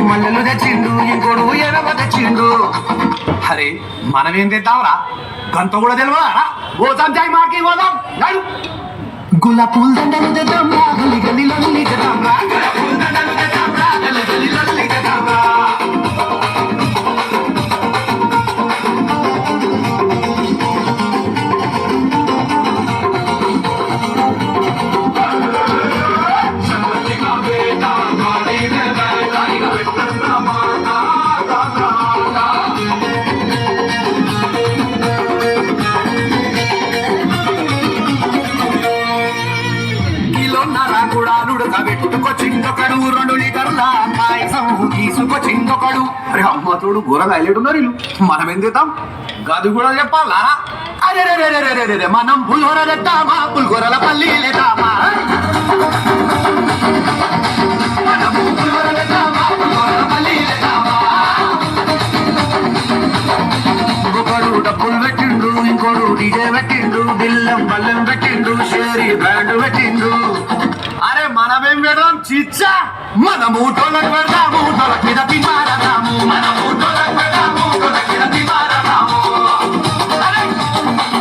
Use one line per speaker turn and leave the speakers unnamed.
మల్లెలు తెచ్చిండు ఇంకోడు ఎనవ తెచ్చిండు. అరే మనమేం తెద్దాంరా గంత కూడా తెలియదా? ఓ సంచాయి మాకి పోదాం. గులా పూల దండలు తెద్దాంరా గల్లి గల్లిలో తెద్దాంరా. పూల దండలు తెద్దాంరా గల్లి గల్లిలో తెద్దాంరా. పెట్టుకొచ్చిందొకడు 2 లీటర్ల పాయసం తీసుకొచ్చిందొకడు. అరే అమ్మ తోడు ఘోరంగా హైలైట్ వీళ్ళు. మనం ఏం చేద్దాం గది కూడా చెప్పాలా? అరే రే మనం పులిహోర తెద్దామా పులిహోరల పల్లి లేదామా? ఒకడు డబ్బులు పెట్టిండు ఇంకోడు డీజే పెట్టిండు బిల్లం బల్లెం పెట్టిండు షేరీ బ్యాండ్ పెట్టిండు. అరే మనమేం పెడదాం చిచ్చా? మన మూటోళ్ళకి పెడదాము తల మీద